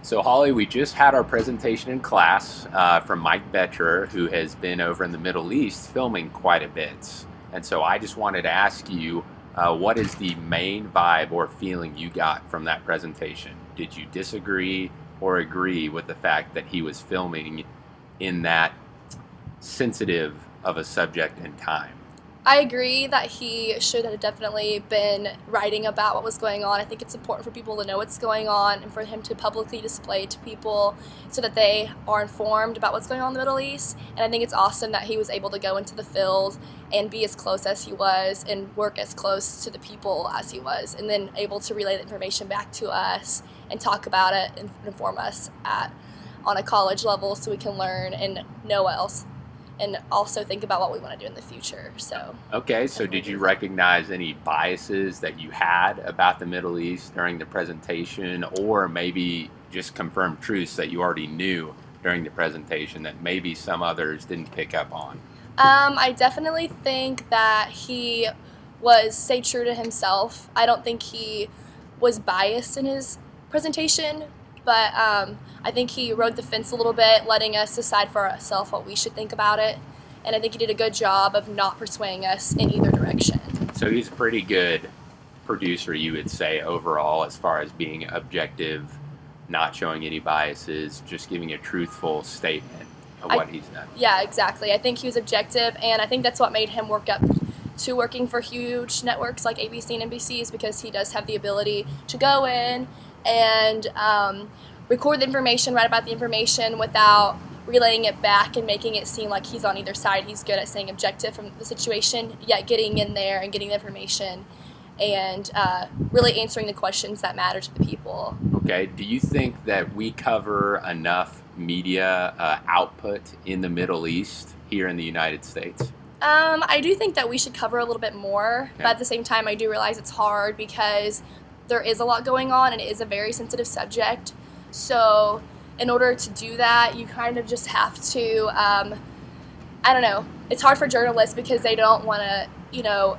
So, Holly, we just had our presentation in class from Mike Betcher, who has been over in the Middle East filming quite a bit. And so, I just wanted to ask you, what is the main vibe or feeling you got from that presentation? Did you disagree or agree with the fact that he was filming in that sensitive of a subject and time? I agree that he should have definitely been writing about what was going on. I think it's important for people to know what's going on and for him to publicly display to people so that they are informed about what's going on in the Middle East. And I think it's awesome that he was able to go into the field and be as close as he was and work as close to the people as he was, and then able to relay the information back to us and talk about it and inform us on a college level so we can learn and know what else and also think about what we want to do in the future. So Okay, so did you recognize any biases that you had about the Middle East during the presentation, or maybe just confirmed truths that you already knew during the presentation that maybe some others didn't pick up on? I definitely think that he stayed true to himself. I don't think he was biased in his presentation, but I think he rode the fence a little bit, letting us decide for ourselves what we should think about it. And I think he did a good job of not persuading us in either direction. So he's a pretty good producer, you would say, overall, as far as being objective, not showing any biases, just giving a truthful statement of what he's done. Yeah, exactly. I think he was objective, and I think that's what made him work up to working for huge networks like ABC and NBC, is because he does have the ability to go in and record the information, write about the information without relaying it back and making it seem like he's on either side. He's good at staying objective from the situation, yet getting in there and getting the information and really answering the questions that matter to the people. Okay, do you think that we cover enough media output in the Middle East here in the United States? I do think that we should cover a little bit more, Okay. but at the same time, I do realize it's hard because there is a lot going on and it is a very sensitive subject. So, in order to do that, you kind of just have to, I don't know, it's hard for journalists because they don't want to,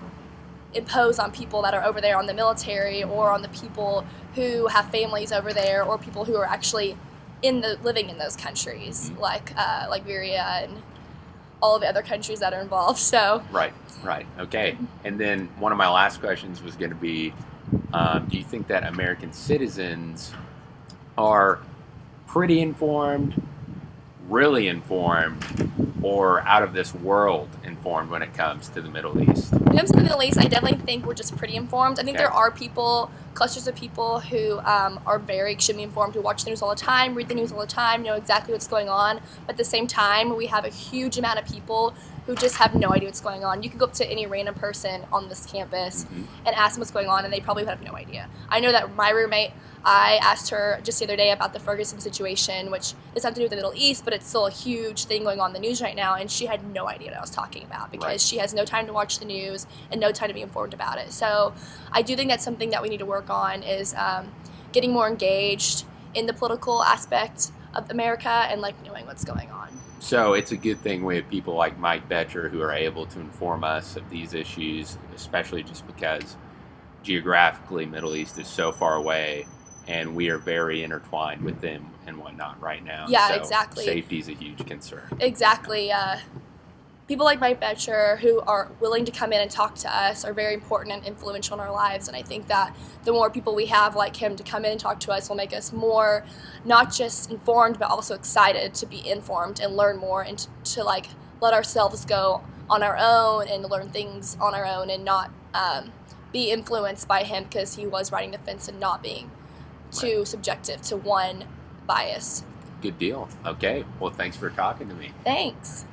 impose on people that are over there on the military or on the people who have families over there or people who are actually living in those countries, like Liberia and all of the other countries that are involved. So Right, right. Okay. And then one of my last questions was going to be, do you think that American citizens are pretty informed, really informed, or out of this world informed when it comes to the Middle East? when it comes to the Middle East, I definitely think we're just pretty informed. I think Okay. there are clusters of people who are very extremely informed, who watch the news all the time, read the news all the time, know exactly what's going on. But at the same time, we have a huge amount of people who just have no idea what's going on. You could go up to any random person on this campus and ask them what's going on, and they probably would have no idea. I know that my roommate, I asked her just the other day about the Ferguson situation, which is nothing to do with the Middle East, but it's still a huge thing going on in the news right now, and she had no idea what I was talking about because Right. she has no time to watch the news and no time to be informed about it. So I do think that's something that we need to work on is getting more engaged in the political aspect of America and knowing what's going on. So it's a good thing we have people like Mike Betcher who are able to inform us of these issues, especially just because geographically Middle East is so far away and we are very intertwined with them and whatnot right now. Yeah, So exactly. safety is a huge concern. Exactly. People like Mike Betcher who are willing to come in and talk to us are very important and influential in our lives. And I think that the more people we have like him to come in and talk to us will make us more, not just informed, but also excited to be informed and learn more and to let ourselves go on our own and learn things on our own and not be influenced by him because he was riding the fence and not being too subjective to one bias. Good deal. Okay. Well, thanks for talking to me. Thanks.